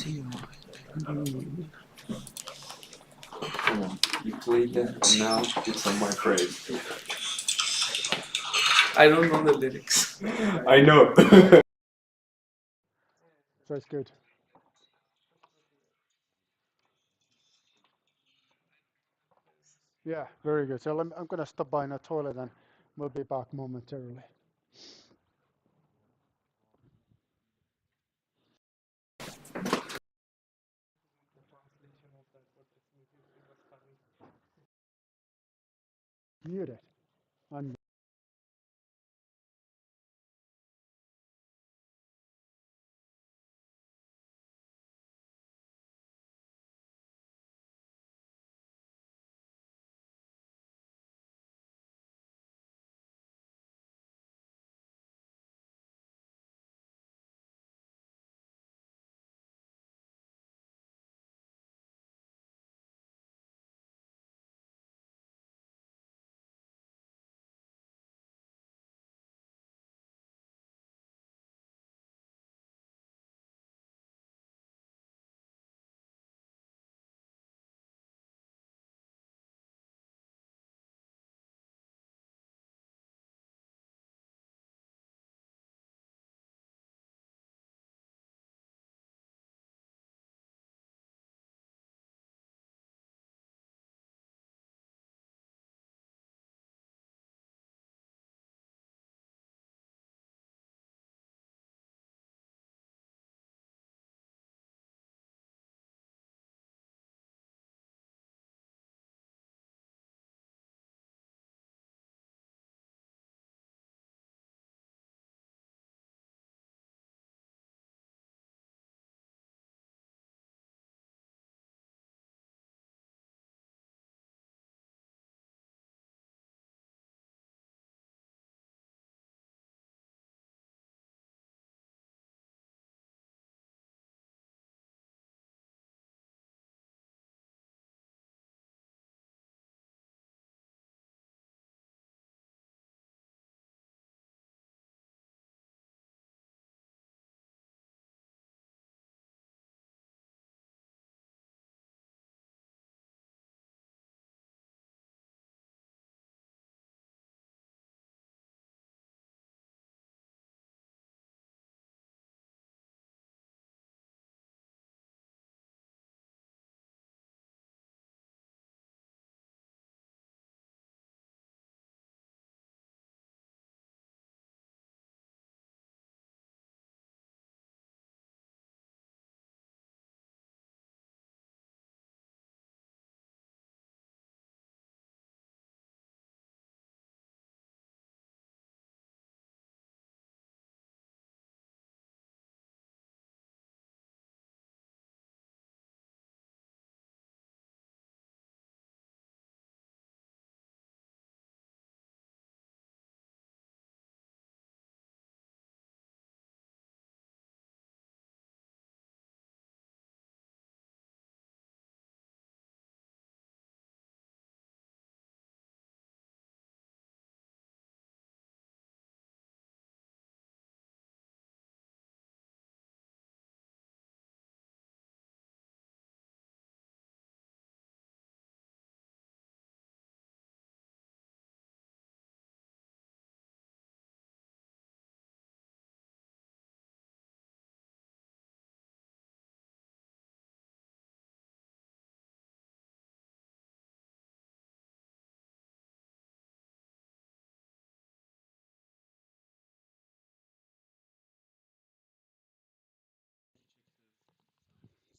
Come on, you played that and now it's on my phrase. I don't know the lyrics. I know. So it's good. Yeah, very good. So I'm going to stop by in a toilet and we'll be back momentarily. Muted. Unmuted.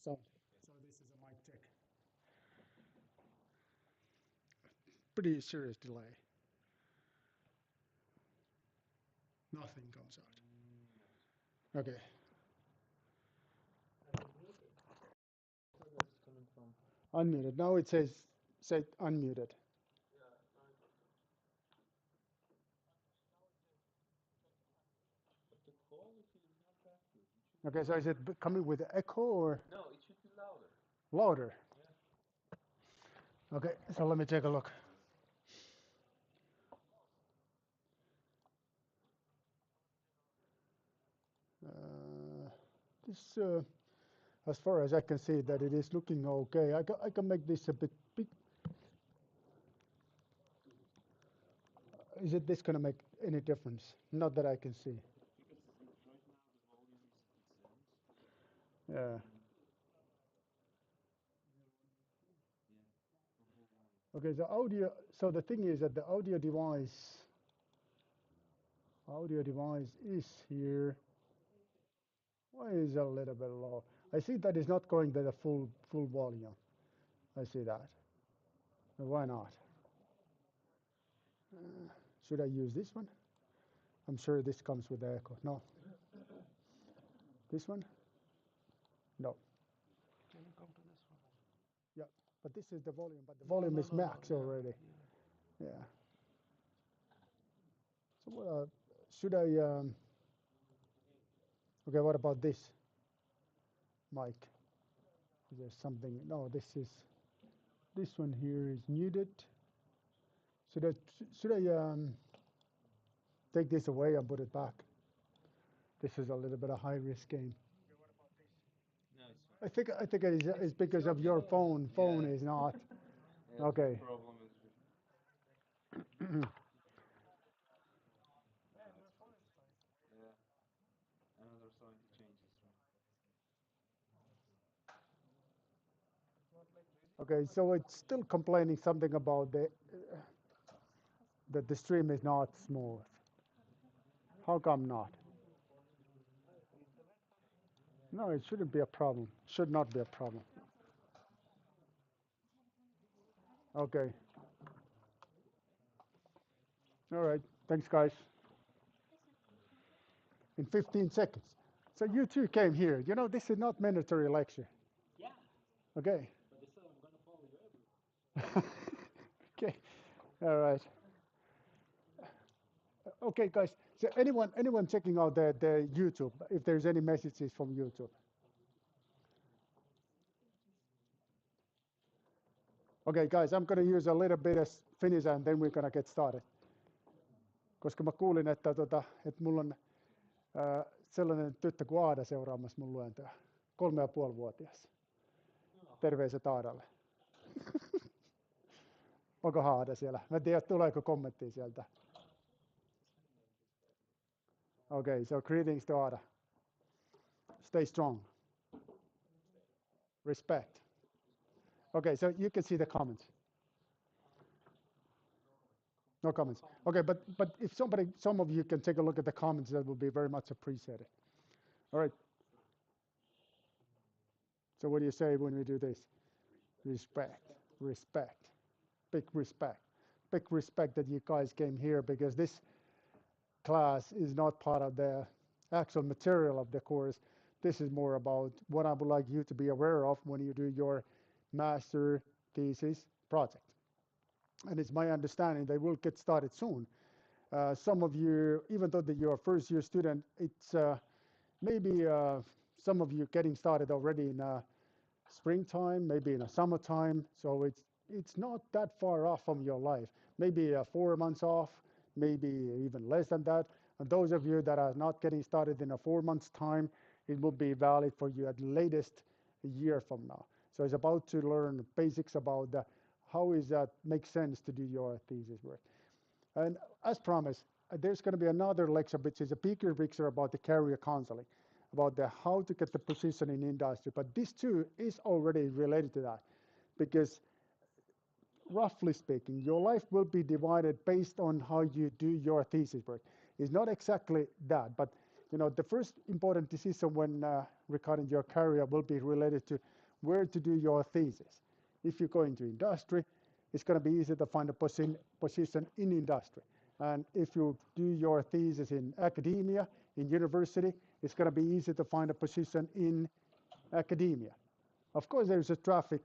So this is a mic check. Pretty serious delay. Nothing comes out. Okay. Unmuted. Now it says unmuted. Okay, so is it coming with echo or? No, it should be louder. Louder? Okay, so let me take a look. This as far as I can see, that it is looking okay. I can make this a bit big. Is it this going to make any difference? Not that I can see. Yeah. Okay, the audio. So the thing is that the audio device is here. Why is it a little bit low? I see that it's not going to the full volume. I see that. Why not? Should I use this one? I'm sure this comes with the echo. No. This one? No. Can you come to this one? Yeah, but this is the volume, but the volume is max already. Yeah. So what, should I, okay, what about this mic? Is there something, no, this one here is muted. Should I take this away and put it back? This is a little bit of high risk game. No, it's fine. I think it's because of your phone. Phone is not. Yeah, Okay. the problem is with yeah. Another 70 changes. Okay, so it's still complaining something about that the stream is not smooth. How come not? No, it shouldn't be a problem. Should not be a problem. Okay. All right. Thanks, guys. In 15 seconds. So you two came here. You know, this is not mandatory lecture. Yeah, Okay. but they said I'm gonna follow you everywhere. Okay. All right. Okay, guys. So anyone checking out the YouTube? If there's any messages from YouTube. Okay, guys, I'm going to use a little bit of Finnish and then we're going to get started. Koska mä kuulin, että mulla on sellainen tyttö kuin Aada seuraamassa mun luentoa. 3,5-vuotias. Terveiset Aadalle. Onko Aada siellä? Mä en tiedä, tuleeko kommenttia sieltä. Okay, so greetings to Aada. Stay strong. Respect. Okay, so you can see the comments. No comments. Okay, but if some of you can take a look at the comments, that would be very much appreciated. All right. So what do you say when we do this? Respect, respect, big respect. Big respect that you guys came here because this class is not part of the actual material of the course. This is more about what I would like you to be aware of when you do your master thesis project. And it's my understanding they will get started soon. Some of you, even though that you're a first year student, it's maybe some of you getting started already in springtime, maybe in a summertime. So it's not that far off from your life. Maybe 4 months off, maybe even less than that. And those of you that are not getting started in a 4 months time, it will be valid for you at latest a year from now. So it's about to learn basics about how is that make sense to do your thesis work. And as promised, there's going to be another lecture, which is a bigger picture about the career counseling, about how to get the position in industry. But this too is already related to that, because roughly speaking, your life will be divided based on how you do your thesis work. It's not exactly that, but the first important decision when regarding your career will be related to where to do your thesis. If you go into industry, it's going to be easy to find a position in industry. And if you do your thesis in academia, in university, it's going to be easy to find a position in academia. Of course, there's a traffic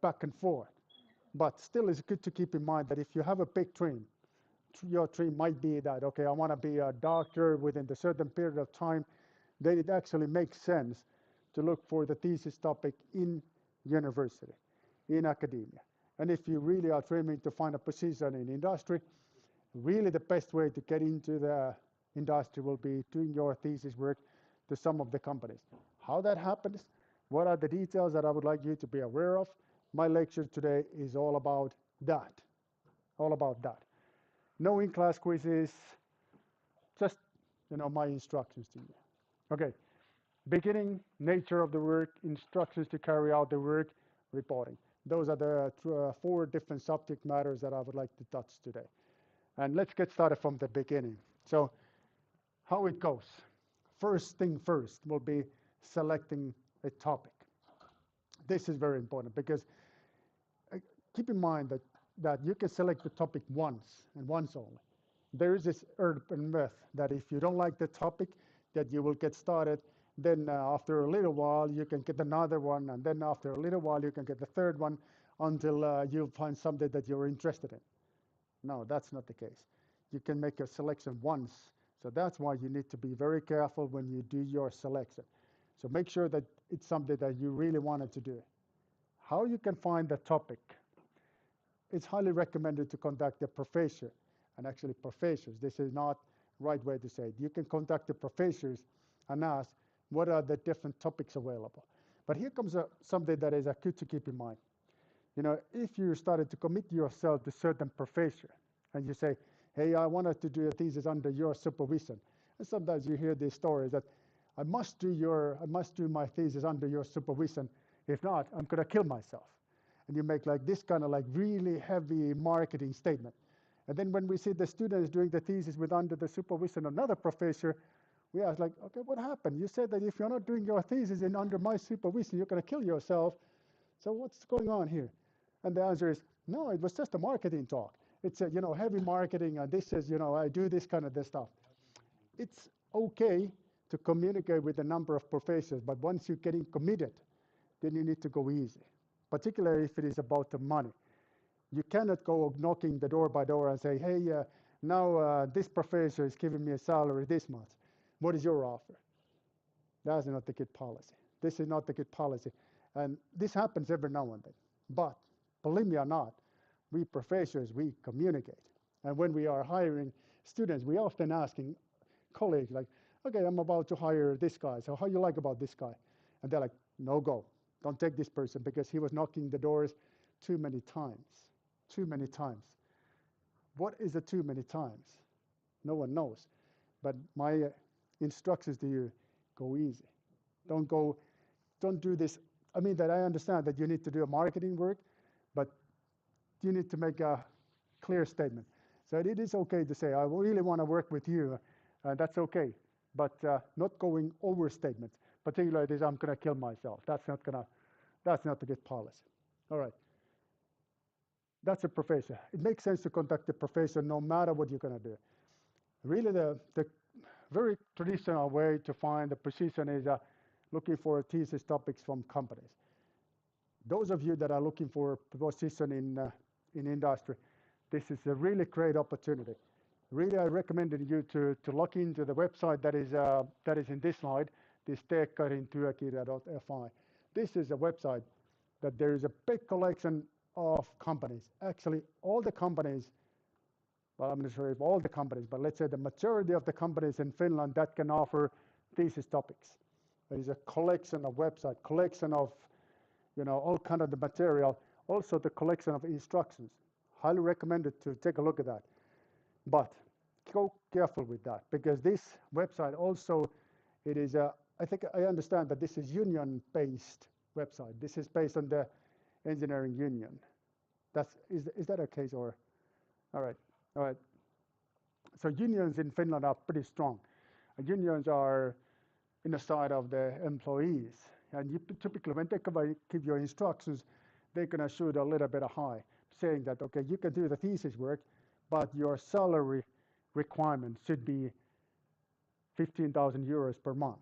back and forth, but still it's good to keep in mind that if you have a big dream, your dream might be that, okay, I want to be a doctor within a certain period of time, then it actually makes sense to look for the thesis topic in university, in academia. And if you really are dreaming to find a position in industry, really the best way to get into the industry will be doing your thesis work to some of the companies. How that happens, What are the details that I would like you to be aware of? My lecture today is all about that. All about that. No in-class quizzes, just my instructions to you. Okay, beginning, nature of the work, instructions to carry out the work, reporting. Those are the four different subject matters that I would like to touch today. And let's get started from the beginning. So how it goes. First thing first will be selecting a topic. This is very important because keep in mind that you can select the topic once and once only. There is this urban myth that if you don't like the topic, that you will get started. Then after a little while, you can get another one. And then after a little while, you can get the third one until you find something that you're interested in. No, that's not the case. You can make a selection once. So that's why you need to be very careful when you do your selection. So make sure that it's something that you really wanted to do. How you can find the topic? It's highly recommended to contact the professor, and actually professors. This is not right way to say it. You can contact the professors and ask what are the different topics available. But here comes something that is good to keep in mind. If you started to commit yourself to certain professor and you say, hey, I wanted to do a thesis under your supervision. And sometimes you hear these stories that I must do my thesis under your supervision. If not, I'm going to kill myself. And you make like this kind of like really heavy marketing statement. And then when we see the students doing the thesis with under the supervision of another professor, we ask like, okay, what happened? You said that if you're not doing your thesis in under my supervision, you're going to kill yourself. So what's going on here? And the answer is, no, it was just a marketing talk. It's a, heavy marketing, and this is, I do this kind of this stuff. It's okay to communicate with a number of professors, but once you're getting committed, then you need to go easy, particularly if it is about the money. You cannot go knocking the door by door and say, hey, now this professor is giving me a salary this much. What is your offer? That's not the good policy. This is not the good policy. And this happens every now and then. But believe me or not, we professors, we communicate. And when we are hiring students, we often asking colleagues like, okay, I'm about to hire this guy. So how you like about this guy? And they're like, no go. Don't take this person because he was knocking the doors too many times. Too many times. What is the too many times? No one knows. But my instructions to you, go easy. Don't do this. I mean that I understand that you need to do a marketing work, but you need to make a clear statement. So it is okay to say, I really want to work with you. That's okay. But not going overstatements. Particularly this, I'm going to kill myself. That's not a good policy. All right. That's a professor. It makes sense to contact the professor no matter what you're going to do. Really, the very traditional way to find the position is looking for thesis topics from companies. Those of you that are looking for a position in industry, this is a really great opportunity. Really, I recommended you to log into the website that is in this slide, this teekkarintyökirja.fi. This is a website that there is a big collection of companies. Actually, all the companies, well, I'm not sure if all the companies, but let's say the majority of the companies in Finland that can offer thesis topics. There is a collection of website, collection of, all kind of the material, also the collection of instructions. Highly recommended to take a look at that. But go careful with that because this website also, it is I think I understand that this is union-based website. This is based on the engineering union. Is that a case or? All right. So unions in Finland are pretty strong. Unions are in the side of the employees, and you typically when they give you instructions, they're gonna shoot a little bit high, saying that okay, you can do the thesis work, but your salary requirement should be 15,000 euros per month,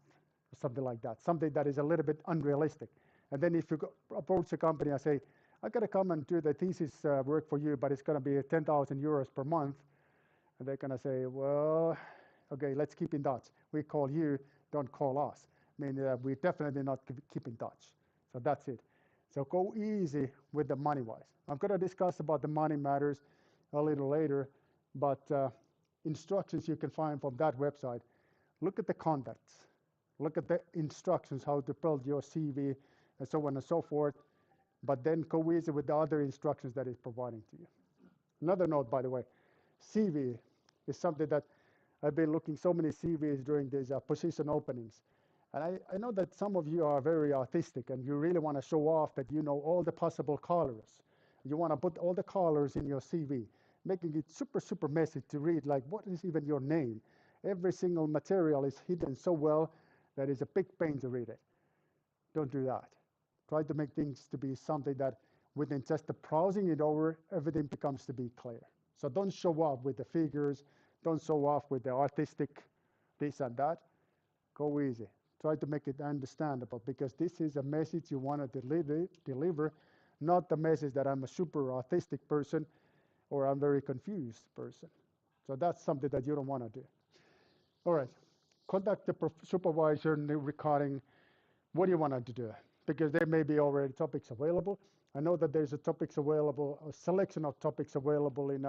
or something like that. Something that is a little bit unrealistic. And then if you approach the company and say, I got to come and do the thesis work for you, but it's going to be 10,000 euros per month. And they're going to say, well, okay, let's keep in touch. We call you, don't call us. I mean, we definitely not keep in touch. So that's it. So go easy with the money-wise. I'm going to discuss about the money matters a little later, but instructions you can find from that website. Look at the contacts. Look at the instructions how to build your CV, and so on and so forth. But then go easy with the other instructions that it's providing to you. Another note, by the way, CV is something that I've been looking so many CVs during these position openings. And I know that some of you are very artistic and you really want to show off that you know all the possible colors. You want to put all the colors in your CV, making it super, super messy to read, like what is even your name? Every single material is hidden so well that it's a big pain to read it. Don't do that. Try to make things to be something that within just the browsing it over, everything becomes to be clear. So don't show off with the figures, don't show off with the artistic this and that. Go easy. Try to make it understandable because this is a message you want to deliver, not the message that I'm a super artistic person or I'm very confused person. So that's something that you don't want to do. All right. Contact the supervisor regarding what do you want to do, because there may be already topics available. I know that there's a topics available, a selection of topics available in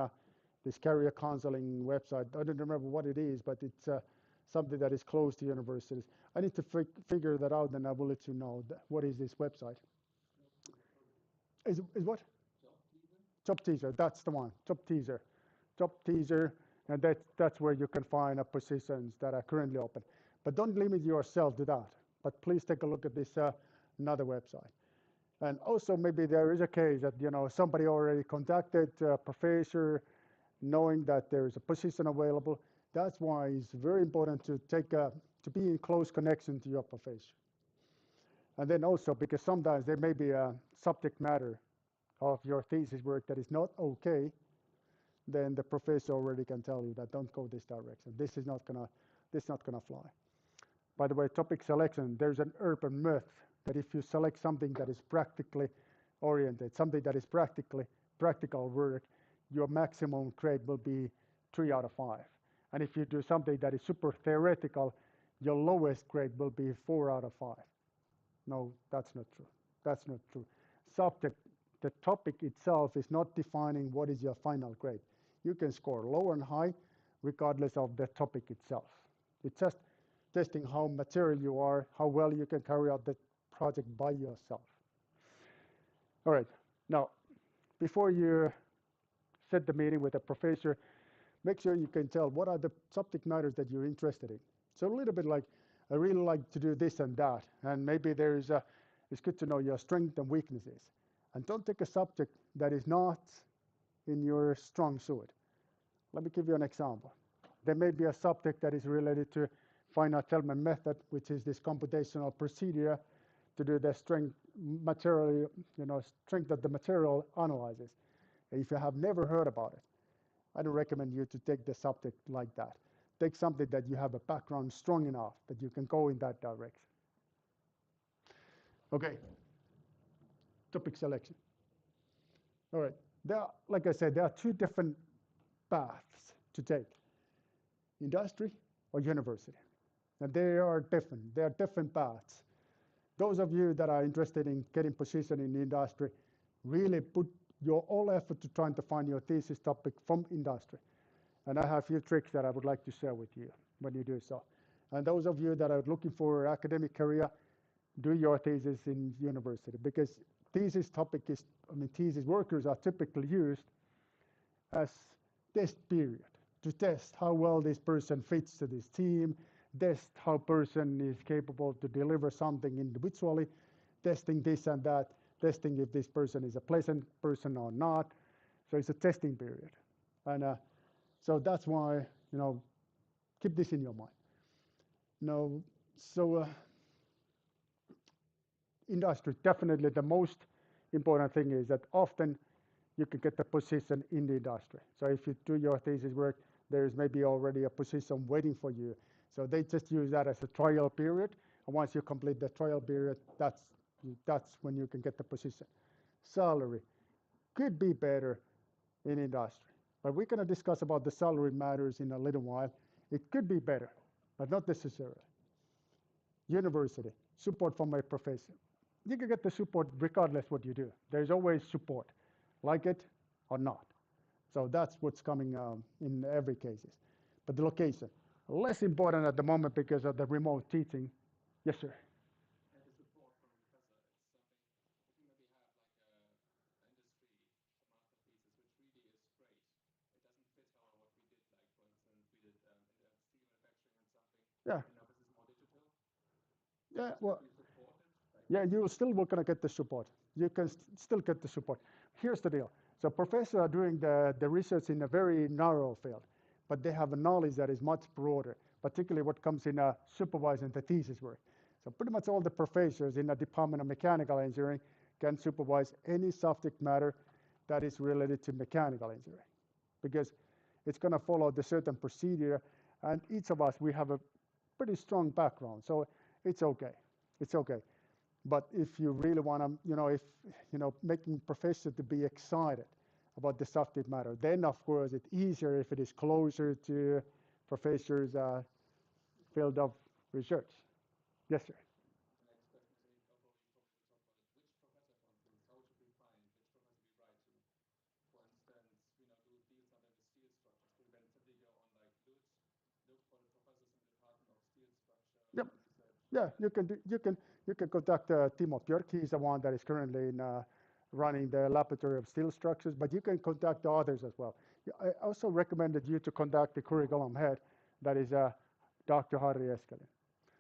this career counseling website. I don't remember what it is, but it's something that is close to universities. I need to figure that out, and I will let you know what is this website. Is what? Job teaser. That's the one. Job teaser. Job teaser, and that's where you can find positions that are currently open. But don't limit yourself to that. But please take a look at this another website. And also maybe there is a case that somebody already contacted a professor, knowing that there is a position available. That's why it's very important to be in close connection to your professor. And then also because sometimes there may be a subject matter of your thesis work that is not okay, then the professor already can tell you that don't go this direction. This is not gonna fly. By the way, topic selection, there's an urban myth that if you select something that is practically oriented, something that is practical work, your maximum grade will be 3 out of 5. And if you do something that is super theoretical, your lowest grade will be 4 out of 5. No, that's not true. That's not true. Subject, the topic itself is not defining what is your final grade. You can score low and high regardless of the topic itself. It's just testing how material you are, how well you can carry out the project by yourself. All right, now, before you set the meeting with a professor, make sure you can tell what are the subject matters that you're interested in. So a little bit like, I really like to do this and that, and maybe it's good to know your strengths and weaknesses. And don't take a subject that is not in your strong suit. Let me give you an example. There may be a subject that is related to finite element method, which is this computational procedure to do the strength of the material analysis. If you have never heard about it, I don't recommend you to take the subject like that. Take something that you have a background strong enough that you can go in that direction. Okay, topic selection. All right, like I said, there are 2 different paths to take, industry or university. And they are different paths. Those of you that are interested in getting position in the industry, really put your all effort to trying to find your thesis topic from industry. And I have a few tricks that I would like to share with you when you do so. And those of you that are looking for academic career, do your thesis in university, because thesis workers are typically used as test period to test how well this person fits to this team, test how person is capable to deliver something individually, testing this and that, testing if this person is a pleasant person or not. So it's a testing period. And so that's why, keep this in your mind. Industry, definitely the most important thing is that often you can get the position in the industry. So if you do your thesis work, there's maybe already a position waiting for you. So they just use that as a trial period. And once you complete the trial period, that's when you can get the position. Salary could be better in industry, but we're going to discuss about the salary matters in a little while. It could be better, but not necessarily. University, support from my professor. You can get the support regardless what you do. There's always support, like it or not. So that's what's coming in every cases. But the location, less important at the moment because of the remote teaching. Yes, sir. Yeah. Yeah, well, yeah, you still were going to get the support. You can still get the support. Here's the deal. So professors are doing the research in a very narrow field, but they have a knowledge that is much broader, particularly what comes in supervising the thesis work. So pretty much all the professors in the Department of Mechanical Engineering can supervise any subject matter that is related to mechanical engineering, because it's going to follow the certain procedure, and each of us, we have a pretty strong background, so it's okay. It's okay. But if you really want to, if making professors to be excited about the subject matter, then of course it's easier if it is closer to professors' field of research. Yes, sir. Yep. Yeah, you can contact Timo Björk. He's the one that is currently running the laboratory of steel structures, but you can contact the others as well. Yeah, I also recommended you to contact the curriculum head, that is Dr. Harri Eskelin,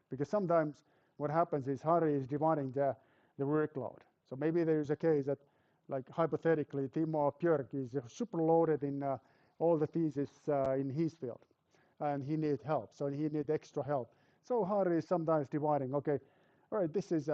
because sometimes what happens is Harri is dividing the workload. So maybe there's a case that, like hypothetically, Timo Björk is super loaded in all the thesis in his field, and he needs help, so he needs extra help. So Harri is sometimes dividing, okay, all right, this is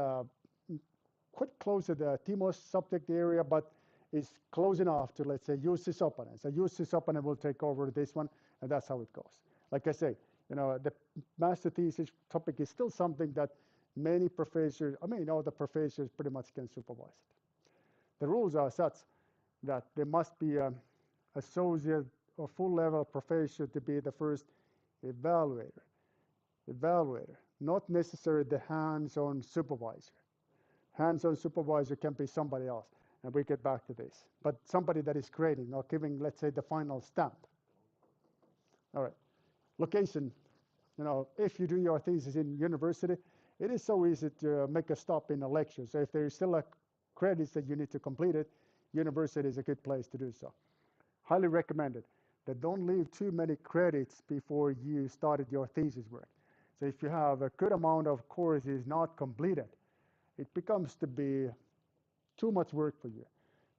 quite close to the Timo's subject area, but is close enough to, let's say, use this opponent. So use this opponent will take over this one, and that's how it goes. Like I say, the master thesis topic is still something that many professors, all the professors pretty much can supervise it. The rules are such that there must be an associate or full level professor to be the first evaluator, not necessarily the hands-on supervisor. Hands-on supervisor can be somebody else, and we get back to this. But somebody that is grading or giving, let's say, the final stamp. All right, location. If you do your thesis in university, it is so easy to make a stop in a lecture. So if there is still a credits that you need to complete it, university is a good place to do so. Highly recommended that don't leave too many credits before you started your thesis work. So if you have a good amount of courses not completed, it becomes to be too much work for you.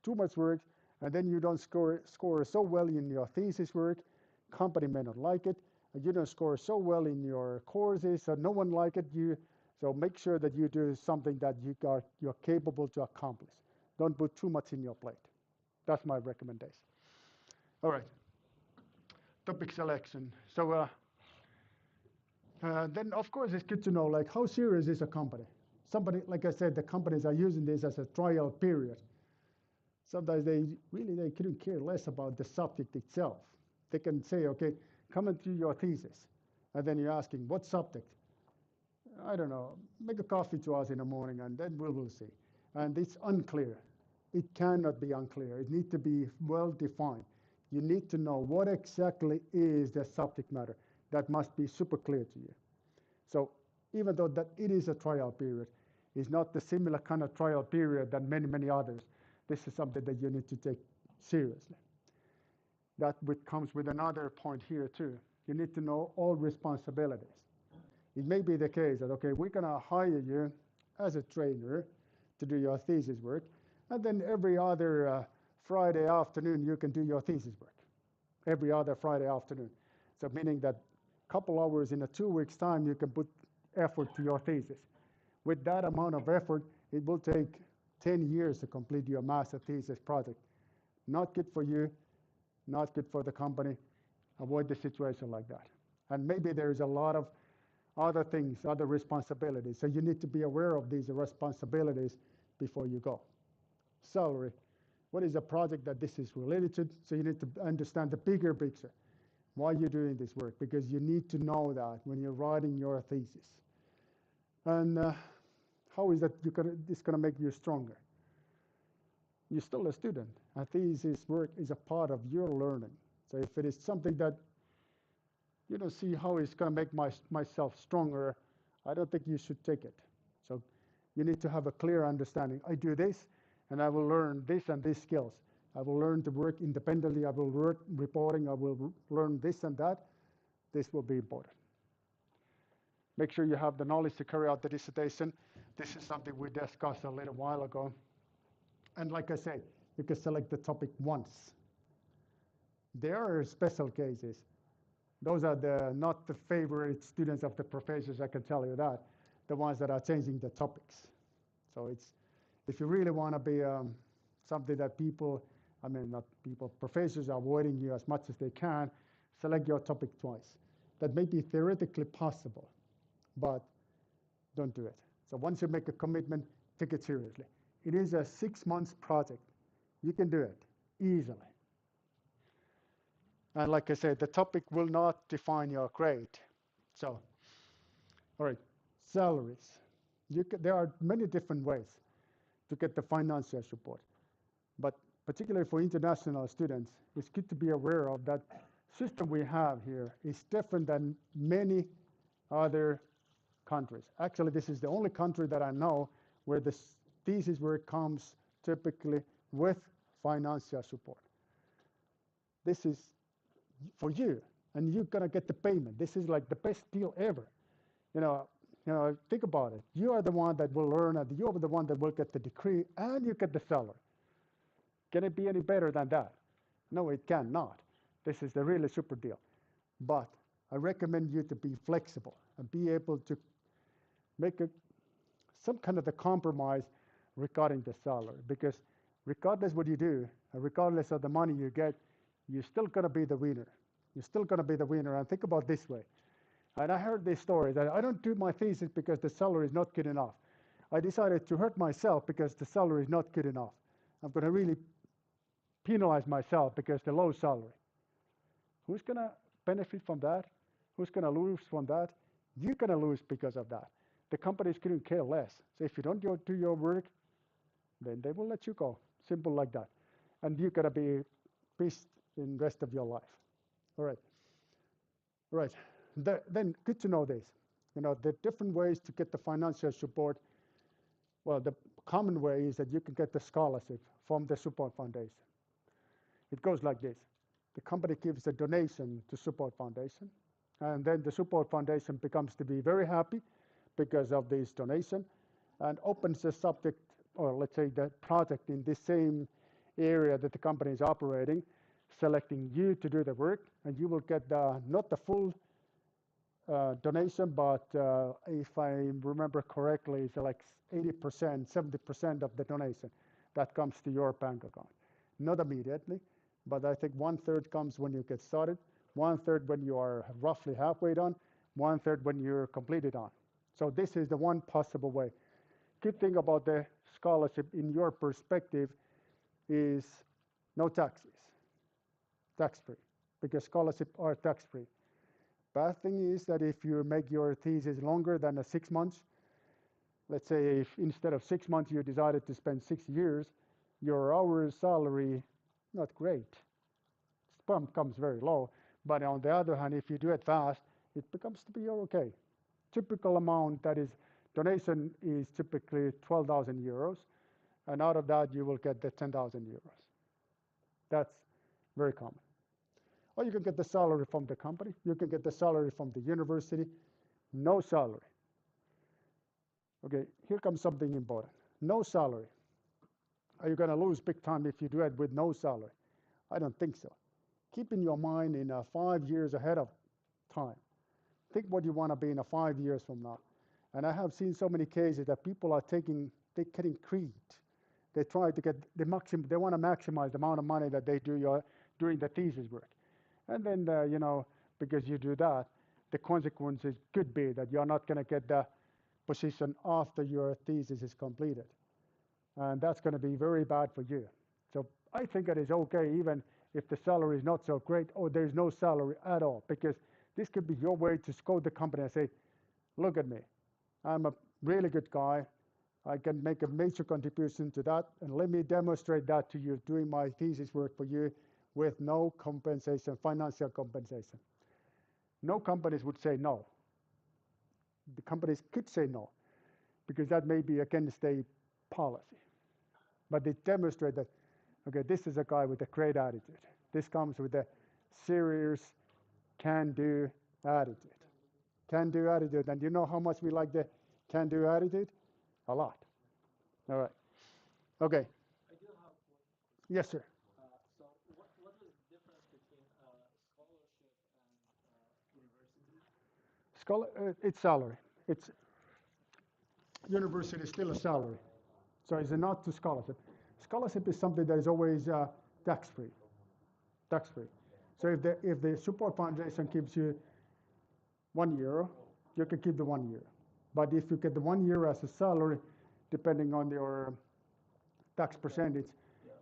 Too much work, and then you don't score so well in your thesis work, company may not like it, and you don't score so well in your courses, so no one like it. So make sure that you do something that you're capable to accomplish. Don't put too much in your plate. That's my recommendation. All right. Topic selection. So then, of course, it's good to know, like, how serious is a company? Somebody, like I said, the companies are using this as a trial period. Sometimes they couldn't care less about the subject itself. They can say, okay, come and do your thesis. And then you're asking, what subject? I don't know, make a coffee to us in the morning, and then we will see. And it's unclear. It cannot be unclear. It needs to be well defined. You need to know what exactly is the subject matter. That must be super clear to you. So even though that it is a trial period, it's not the similar kind of trial period that many others. This is something that you need to take seriously. That comes with another point here too. You need to know all responsibilities. It may be the case that, okay, we're going to hire you as a trainer to do your thesis work, and then every other Friday afternoon you can do your thesis work. Every other Friday afternoon. So meaning that a couple hours in a 2 weeks time you can put effort to your thesis. With that amount of effort, it will take 10 years to complete your master thesis project. Not good for you, not good for the company. Avoid the situation like that. And maybe there's a lot of other things, other responsibilities. So you need to be aware of these responsibilities before you go. Salary. What is the project that this is related to? So you need to understand the bigger picture. Why you're doing this work, because you need to know that when you're writing your thesis. And how is that it's going to make you stronger? You're still a student. A thesis work is a part of your learning. So if it is something that you don't see how it's going to make myself stronger, I don't think you should take it. So you need to have a clear understanding. I do this, and I will learn this and these skills. I will learn to work independently. I will work reporting. I will learn this and that. This will be important. Make sure you have the knowledge to carry out the dissertation. This is something we discussed a little while ago. And like I say, you can select the topic once. There are special cases. Those are not the favorite students of the professors, I can tell you that. The ones that are changing the topics. So if you really want to be something that people, I mean, not people, professors are avoiding you as much as they can, select your topic twice. That may be theoretically possible, but don't do it. So once you make a commitment, take it seriously. It is a 6 months project. You can do it easily. And like I said, the topic will not define your grade. So, all right, salaries. There are many different ways to get the financial support. But particularly for international students, it's good to be aware of that system we have here is different than many other countries. Actually, this is the only country that I know where the thesis work comes typically with financial support. This is for you, and you're gonna get the payment. This is like the best deal ever. You know, think about it. You are the one that will learn, and you are the one that will get the degree, and you get the salary. Can it be any better than that? No, it cannot. This is the really super deal. But I recommend you to be flexible and be able to make some kind of a compromise regarding the salary, because regardless what you do, and regardless of the money you get, you're still going to be the winner. You're still going to be the winner. And think about this way. And I heard this story that I don't do my thesis because the salary is not good enough. I decided to hurt myself because the salary is not good enough. I'm going to really penalize myself because the low salary. Who's going to benefit from that? Who's going to lose from that? You're going to lose because of that. The companies couldn't care less. So if you don't do your work, then they will let you go. Simple like that. And you're going to be pissed in the rest of your life. All right. All right. Then good to know this. You know, the different ways to get the financial support. Well, the common way is that you can get the scholarship from the Support Foundation. It goes like this. The company gives a donation to Support Foundation, and then the Support Foundation becomes to be very happy because of this donation and opens the subject, or let's say the project in this same area that the company is operating, selecting you to do the work, and you will get not the full donation, but if I remember correctly, it's like 80%, 70% of the donation that comes to your bank account. Not immediately, but I think 1/3 comes when you get started, 1/3 when you are roughly halfway done, 1/3 when you're completed on. So this is the one possible way. Good thing about the scholarship in your perspective is no taxes, tax-free, because scholarships are tax-free. Bad thing is that if you make your thesis longer than 6 months, let's say if instead of 6 months you decided to spend 6 years, your hourly salary, not great. Spam comes very low. But on the other hand, if you do it fast, it becomes to be okay. Typical amount that is donation is typically 12,000 euros. And out of that, you will get the 10,000 euros. That's very common. Or you can get the salary from the company. You can get the salary from the university. No salary. Okay, here comes something important. No salary. Are you going to lose big time if you do it with no salary? I don't think so. Keep in your mind in 5 years ahead of time. Think what you want to be in 5 years from now. And I have seen so many cases that people are they're getting greed. They try to get the maximum, they want to maximize the amount of money that they do during the thesis work. And then, because you do that, the consequences could be that you're not going to get the position after your thesis is completed. And that's going to be very bad for you. So I think it is okay even if the salary is not so great or there's no salary at all, because this could be your way to scold the company and say, look at me, I'm a really good guy. I can make a major contribution to that, and let me demonstrate that to you doing my thesis work for you with no compensation, financial compensation. No companies would say no. The companies could say no, because that may be against a policy. But they demonstrate that, okay, this is a guy with a great attitude. This comes with a serious can-do attitude. can-do attitude. And you know how much we like the can-do attitude? A lot. All right. Okay. I do have one. Yes, sir. So what is the difference between scholarship and university? It's salary. It's university is still a salary. So it's not to scholarship. Scholarship is something that is always tax-free. Tax-free. So if the support foundation gives you €1, you can keep the 1 year. But if you get the 1 year as a salary, depending on your tax percentage,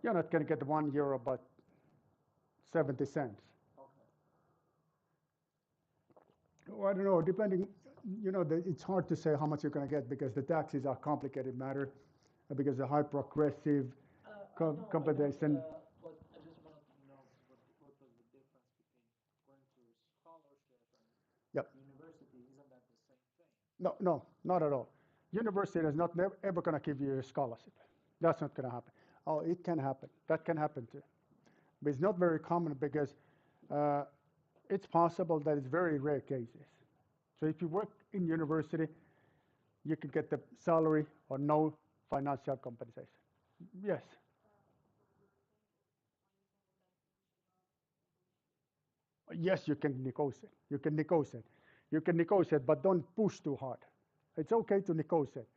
you're not going to get the €1, but 70 cents. Okay. Oh, I don't know, depending, it's hard to say how much you're going to get because the taxes are complicated matter, because the high progressive compensation. But I just wanted to know what was the difference between going to scholarship and Yep. university? Isn't that the same thing? No, not at all. University is not ever going to give you a scholarship. That's not going to happen. Oh, it can happen. That can happen too. But it's not very common because it's possible that it's very rare cases. So if you work in university, you can get the salary or no financial compensation. Yes. Yes, you can negotiate. You can negotiate. You can negotiate, but don't push too hard. It's okay to negotiate,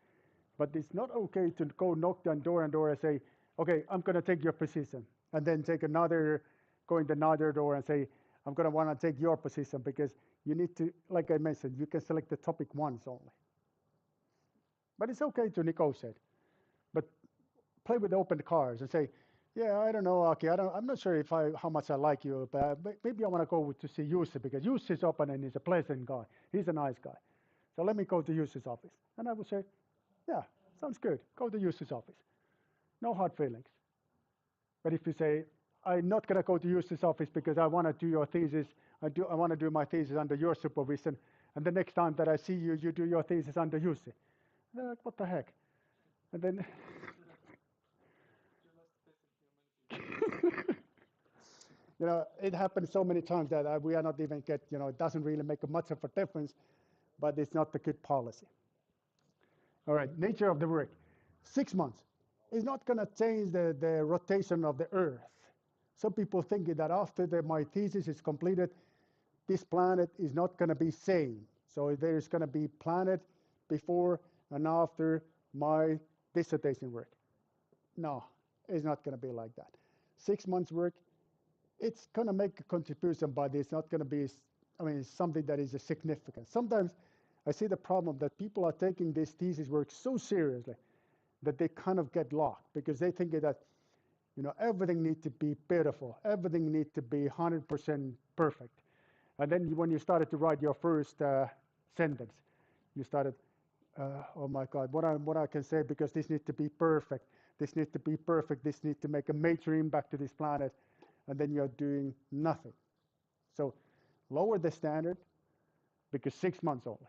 but it's not okay to go knock on door and say, okay, I'm going to take your position, and then go in another door and say, I'm going to want to take your position because you need to, like I mentioned, you can select the topic once only. But it's okay to negotiate, but play with open cards and say, yeah, I don't know, Aki, I'm not sure how much I like you, but maybe I want to go to see Jussi because Jussi is open and he's a pleasant guy. He's a nice guy. So let me go to Jussi's office. And I would say, yeah, sounds good. Go to Jussi's office. No hard feelings. But if you say, I'm not going to go to Jussi's office because I want to do your thesis, I want to do my thesis under your supervision, and the next time that I see you, you do your thesis under Jussi. They're like, what the heck? And then it happens so many times that we are not even it doesn't really make much of a difference, but it's not the good policy. All right, nature of the work. 6 months is not going to change the rotation of the Earth. Some people think that after my thesis is completed, this planet is not going to be same. So there's going to be planet before and after my dissertation work. No, it's not going to be like that. 6 months work, it's going to make a contribution, but it's not going to be, something that is significant. Sometimes I see the problem that people are taking this thesis work so seriously that they kind of get locked because they think that, everything needs to be beautiful. Everything needs to be 100% perfect. And then when you started to write your first sentence, you started, oh my God, what I can say, because this needs to be perfect. This needs to be perfect. This needs to make a major impact to this planet. And then you're doing nothing. So lower the standard, because 6 months only.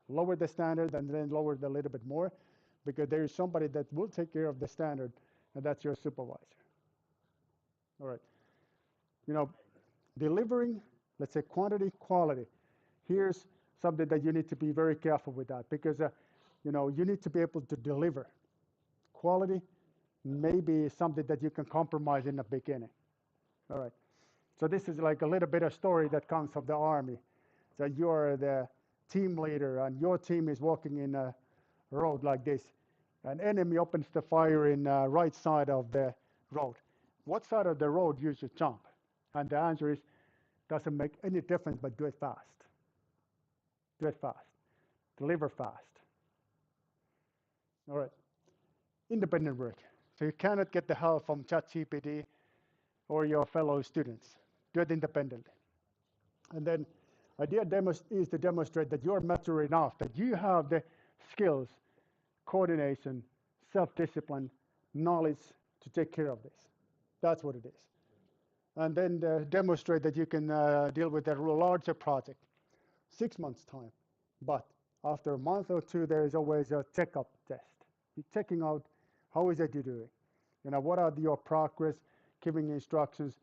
Lower the standard and then lower it a little bit more, because there is somebody that will take care of the standard, and that's your supervisor. All right. Delivering, let's say quantity, quality. Here's something that you need to be very careful with that, because you need to be able to deliver. Quality may be something that you can compromise in the beginning. All right. So this is like a little bit of story that comes from the army. So you're the team leader and your team is walking in a road like this. An enemy opens the fire in right side of the road. What side of the road you should jump? And the answer is, doesn't make any difference, but do it fast. Do it fast. Deliver fast. All right. Independent work. So you cannot get the help from ChatGPT or your fellow students. Do it independently. And then idea is to demonstrate that you're mature enough, that you have the skills, coordination, self-discipline, knowledge to take care of this. That's what it is. And then demonstrate that you can deal with a larger project. 6 months time. But after a month or two, there is always a checkup test. You're checking out how is it you're doing. What are your progress, giving instructions.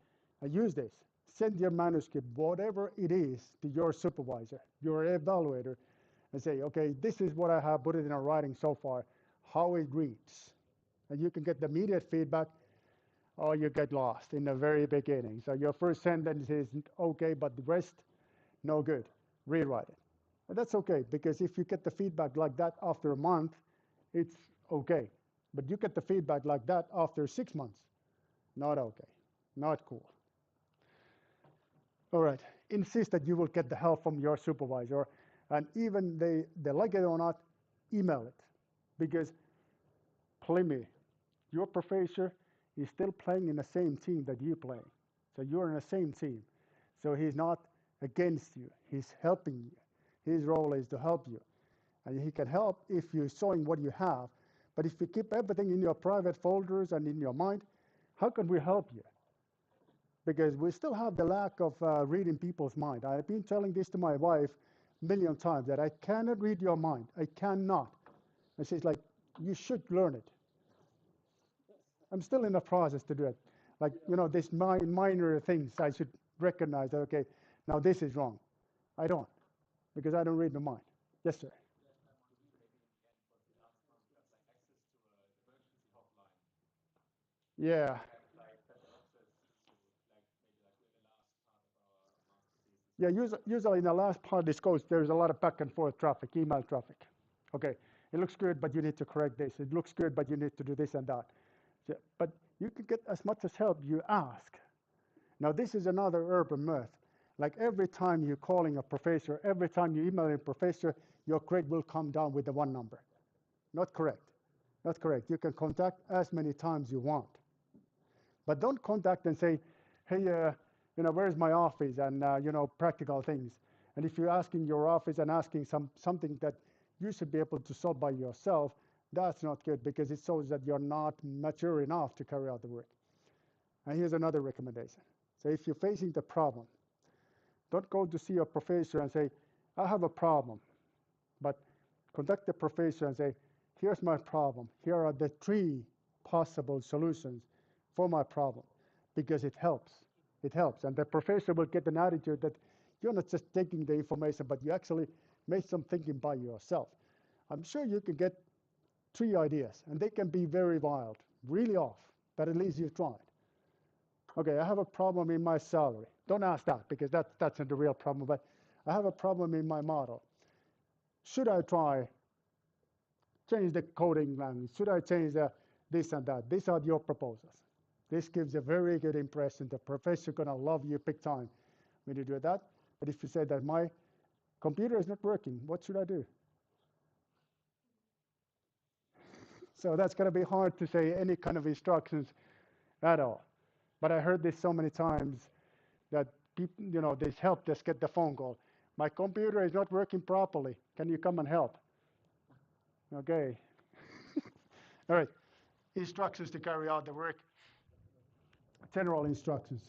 Use this. send your manuscript, whatever it is, to your supervisor, your evaluator, and say, okay, this is what I have put it in a writing so far, how it reads. And you can get the immediate feedback, or you get lost in the very beginning. So your first sentence is okay, but the rest, no good. Rewrite it. And that's okay, because if you get the feedback like that after a month, it's okay. But you get the feedback like that after 6 months, not okay, not cool. All right, insist that you will get the help from your supervisor, and even they like it or not, email it. Because, believe me, your professor is still playing in the same team that you play. So you're in the same team. So he's not against you, he's helping you. His role is to help you. And he can help if you're showing what you have. But if you keep everything in your private folders and in your mind, how can we help you? Because we still have the lack of reading people's mind. I've been telling this to my wife a million times that I cannot read your mind. I cannot. And she's like, you should learn it. I'm still in the process to do it. Like, this minor things I should recognize that, okay, now this is wrong. I don't, because I don't read the mind. Yes, sir. Yeah. Yeah, usually in the last part of this course, there's a lot of back and forth traffic, email traffic. Okay, it looks good, but you need to correct this. It looks good, but you need to do this and that. So, but you can get as much as help you ask. Now, this is another urban myth. Like every time you're calling a professor, every time you email a professor, your grade will come down with the one number. Not correct. Not correct. You can contact as many times you want. But don't contact and say, hey, where's my office? And, practical things. And if you're asking your office and asking something that you should be able to solve by yourself, that's not good, because it shows that you're not mature enough to carry out the work. And here's another recommendation. So if you're facing the problem, don't go to see a professor and say, I have a problem. But contact the professor and say, here's my problem. Here are the 3 possible solutions for my problem, because it helps. It helps. And the professor will get an attitude that you're not just taking the information, but you actually made some thinking by yourself. I'm sure you can get 3 ideas, and they can be very wild, really off, but at least you've tried. Okay, I have a problem in my salary. Don't ask that, because that's not the real problem, but I have a problem in my model. Should I try change the coding language? Should I change this and that? These are your proposals. This gives a very good impression. The professor is going to love you big time when you do that. But if you say that my computer is not working, what should I do? So that's going to be hard to say any kind of instructions at all. But I heard this so many times that people, this help desk get the phone call. My computer is not working properly. Can you come and help? Okay. All right. Instructions to carry out the work. General instructions.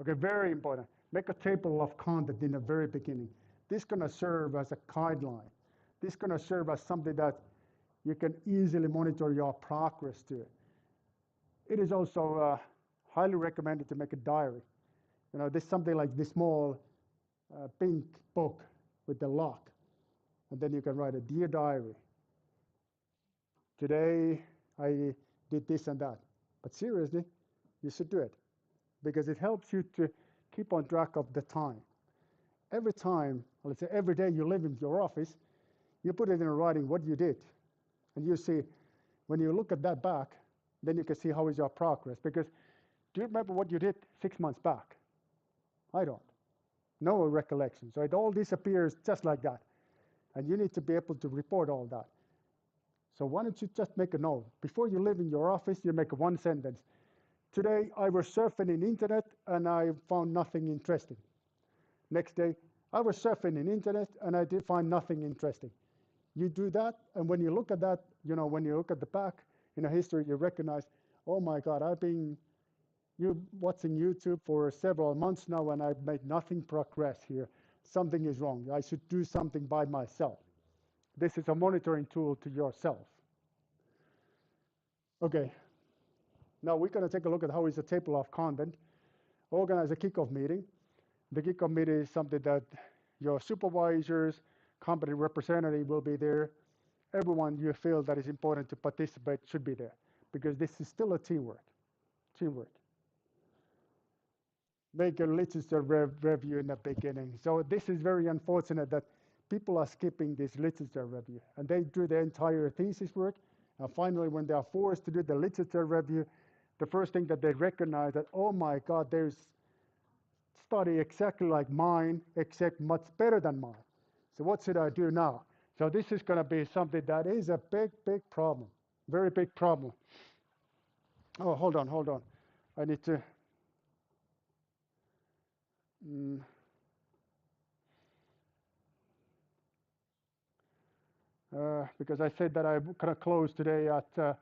Okay, very important. Make a table of content in the very beginning. This is going to serve as a guideline. This is going to serve as something that you can easily monitor your progress to. It is also highly recommended to make a diary. This something like this small pink book with the lock. And then you can write a dear diary. Today I did this and that. But seriously, you should do it, because it helps you to keep on track of the time. Every time, let's say every day you live in your office, you put it in writing what you did. And you see, when you look at that back, then you can see how is your progress. Because do you remember what you did 6 months back? I don't. No recollection. So it all disappears just like that. And you need to be able to report all that. So why don't you just make a note? Before you leave in your office, you make one sentence. Today I was surfing in internet and I found nothing interesting. Next day, I was surfing in internet and I did find nothing interesting. You do that, and when you look at that, when you look at the back in a history, you recognize, oh my God, I've been watching YouTube for several months now and I've made nothing progress here. Something is wrong. I should do something by myself. This is a monitoring tool to yourself. Okay, now we're going to take a look at how is a table of content. organize a kickoff meeting. The kickoff meeting is something that your supervisors, company representative will be there. Everyone you feel that is important to participate should be there because this is still a teamwork. Teamwork. Make a literature review in the beginning. So this is very unfortunate that people are skipping this literature review and they do the entire thesis work. And finally, when they are forced to do the literature review, the first thing that they recognize that, oh my God, there's study exactly like mine, except much better than mine. So what should I do now? So this is going to be something that is a big, big problem. Very big problem. Oh, hold on. I need to... because I said that I'm going to close today at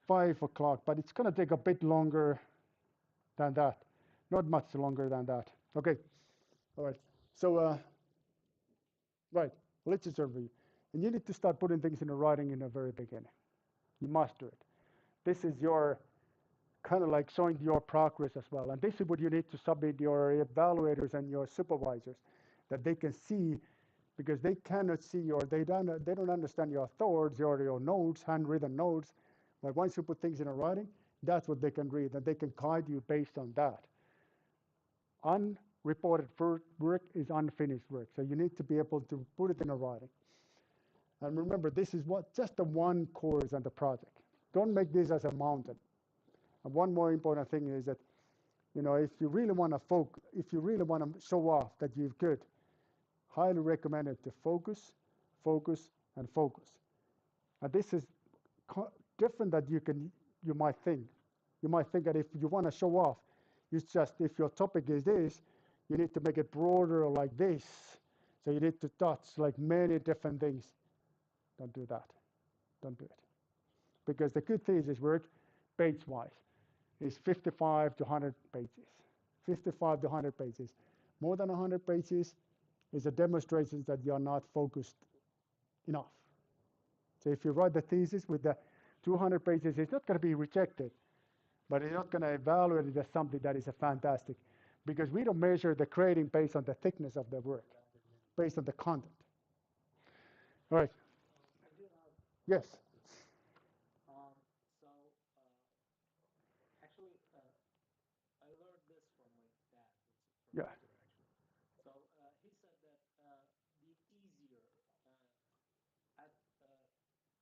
5 o'clock, but it's going to take a bit longer than that. Not much longer than that. Okay. All right. So, right, literature review. And you need to start putting things in the writing in the very beginning. You must do it. This is your kind of like showing your progress as well. And this is what you need to submit your evaluators and your supervisors, that they can see, because they cannot see or they don't understand your thoughts or your notes, handwritten notes. But once you put things in a writing, that's what they can read, and they can guide you based on that. Unreported work is unfinished work, so you need to be able to put it in a writing. And remember, this is just the one course on the project. Don't make this as a mountain. And one more important thing is that, if you really want to show off that you're good, highly recommend it to focus, and focus. And this is different that you might think. You might think that if you want to show off, it's just if your topic is this, you need to make it broader like this. So you need to touch like many different things. Don't do that. Don't do it. Because the good thesis work, page-wise, is 55 to 100 pages. 55 to 100 pages. More than 100 pages is a demonstration that you are not focused enough. So if you write the thesis with the 200 pages, it's not going to be rejected, but it's not going to evaluate it as something that is a fantastic, because we don't measure the grading based on the thickness of the work, based on the content. All right. Yes. Actually, I learned this from my dad. It's Yeah. from actually. So he said that the easier at the easier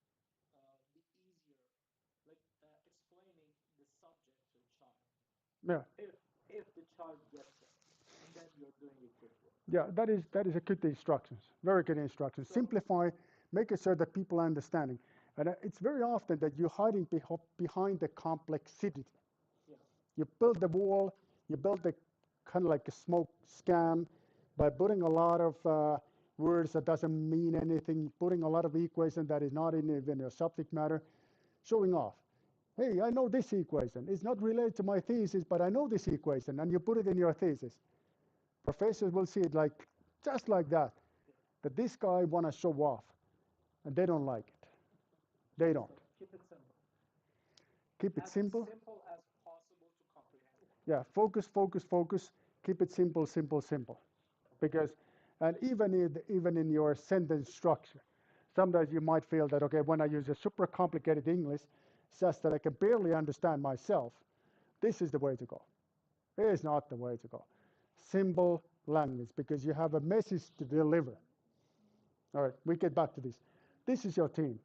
like explaining the subject to a child. Yeah. If the child gets it, then you're doing a good work. Yeah, that is a good instructions. Very good instructions. So, Simplify, make it so that people are understanding. And it's very often that you're hiding behind the complexity. yeah. You build the wall, you build the kind of like a smoke scam by putting a lot of words that doesn't mean anything, putting a lot of equation that is not in even your subject matter, showing off. Hey, I know this equation. It's not related to my thesis, but I know this equation, and you put it in your thesis. Professors will see it like just like that. That this guy want to show off, and they don't like it. They don't. Keep it simple. Keep it simple. As simple as possible to comprehend. Yeah, focus. Keep it simple. Because, and even in your sentence structure, sometimes you might feel that, okay, when I use a super complicated English, such that I can barely understand myself, this is the way to go. It is not the way to go. Simple language, because you have a message to deliver. All right, we get back to this. This is your team.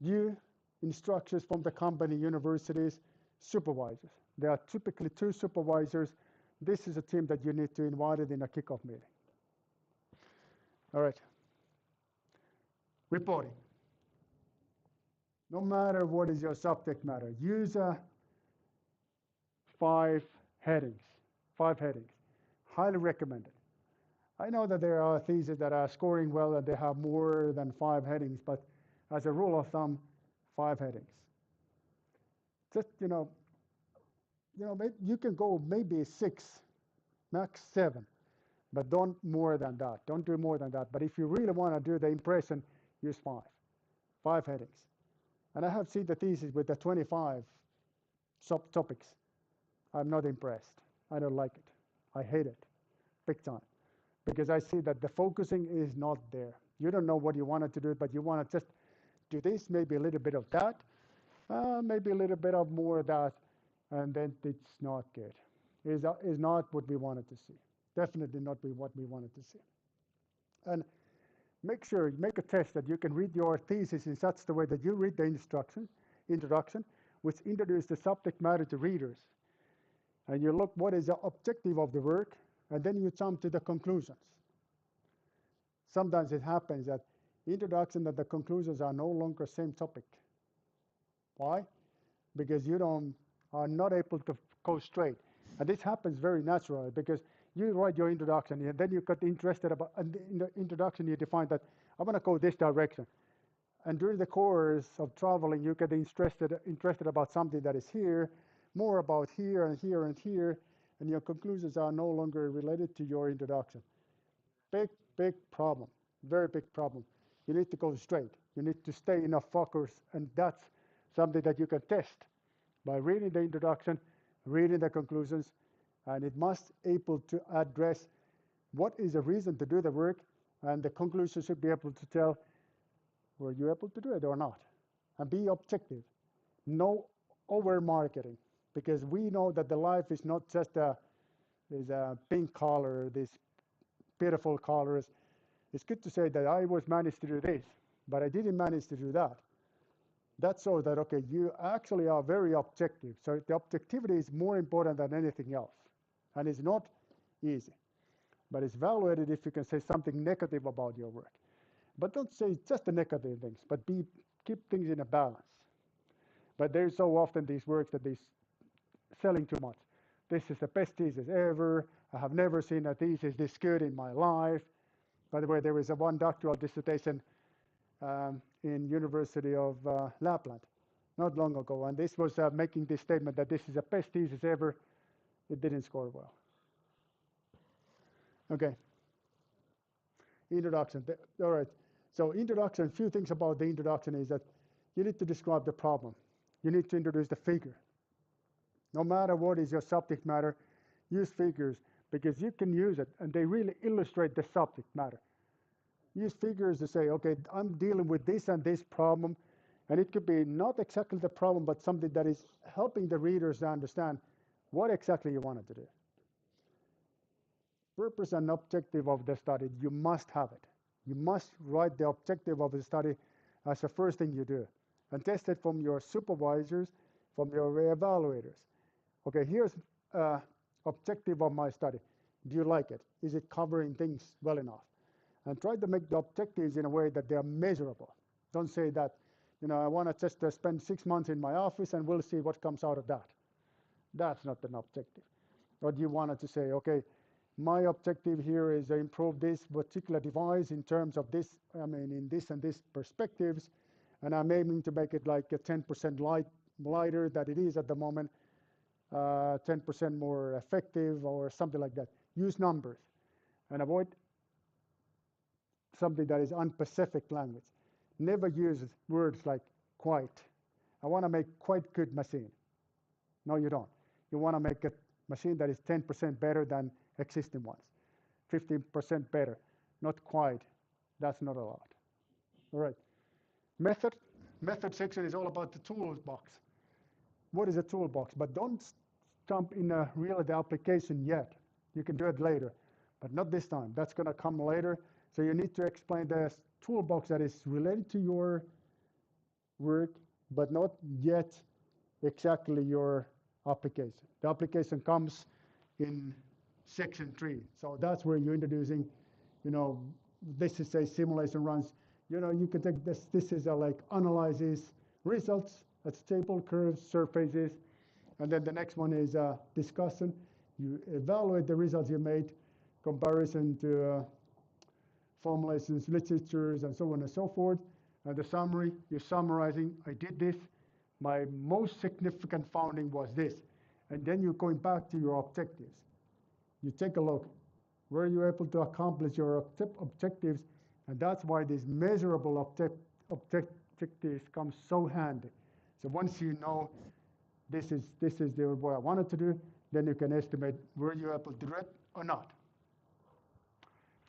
You, instructors from the company, universities, supervisors. There are typically 2 supervisors. This is a team that you need to invite in a kickoff meeting. All right. Reporting. No matter what is your subject matter, use 5 headings. 5 headings. Highly recommended. I know that there are theses that are scoring well and they have more than 5 headings, but as a rule of thumb, 5 headings. Just, you can go maybe 6, max 7, but don't more than that. Don't do more than that. But if you really want to do the impression, use 5. 5 headings. And I have seen the thesis with the 25 subtopics. I'm not impressed. I don't like it. I hate it, big time, because I see that the focusing is not there. You don't know what you wanted to do, but you want to just do this, maybe a little bit of that, maybe a little bit of more of that, and then it's not good. Is not what we wanted to see. Definitely not what we wanted to see. And make sure, make a test that you can read your thesis in such the way that you read the introduction, which introduce the subject matter to readers. And you look what is the objective of the work, and then you jump to the conclusions. Sometimes it happens that introduction and the conclusions are no longer same topic. Why? Because you don't are not able to go straight. And this happens very naturally because you write your introduction and then you got interested about, and in the introduction you define that I want to go this direction. And during the course of traveling, you get interested about something that is here, more about here and here and here, and your conclusions are no longer related to your introduction. Big, big problem, very big problem. You need to go straight. You need to stay in a focus, and that's something that you can test by reading the introduction, reading the conclusions, and it must able to address what is the reason to do the work, and the conclusion should be able to tell were you able to do it or not, and be objective. No over marketing, because we know that the life is not just is a pink color, this beautiful colors. It's good to say that I was managed to do this, but I didn't manage to do that. That shows that, okay, you actually are very objective. So the objectivity is more important than anything else. And it's not easy, but it's valued if you can say something negative about your work. But don't say just the negative things, but keep things in a balance. But there's so often these works that they're selling too much. This is the best thesis ever. I have never seen a thesis this good in my life. By the way, there was a one doctoral dissertation in University of Lapland not long ago, and this was making this statement that this is the best thesis ever. It didn't score well. Okay. Introduction. All right. So introduction, few things about the introduction is that you need to describe the problem. You need to introduce the figure. No matter what is your subject matter, use figures because you can use it and they really illustrate the subject matter. Use figures to say, okay, I'm dealing with this and this problem, and it could be not exactly the problem, but something that is helping the readers to understand what exactly you wanted to do. Purpose and objective of the study, you must have it. You must write the objective of the study as the first thing you do, and test it from your supervisors, from your evaluators. Okay, here's objective of my study. Do you like it? Is it covering things well enough? And try to make the objectives in a way that they are measurable. Don't say that, I want to just spend 6 months in my office and we'll see what comes out of that. That's not an objective. Or you wanted to say, okay, my objective here is to improve this particular device in terms of this, in this and this perspectives, and I'm aiming to make it like a 10% lighter than it is at the moment, 10% more effective or something like that. Use numbers and avoid something that is unspecific language. Never use words like quite. I want to make quite good machine. No, you don't. You want to make a machine that is 10% better than existing ones, 15% better, not quite. That's not allowed. All right. Method section is all about the toolbox. What is a toolbox? But don't jump in a real application yet. You can do it later, but not this time. That's going to come later. So you need to explain the toolbox that is related to your work, but not yet exactly your application. The application comes in section 3. So that's where you're introducing, this is a simulation runs. You can take this is a like analyzes results, that's table, curves, surfaces. And then the next one is discussion. You evaluate the results you made, comparison to formulations, literatures, and so on and so forth. And the summary, you're summarizing, I did this. My most significant finding was this. And then you're going back to your objectives. You take a look. Were you able to accomplish your objectives? And that's why these measurable objectives come so handy. So once you know this is what I wanted to do, Then you can estimate were you able to do it or not.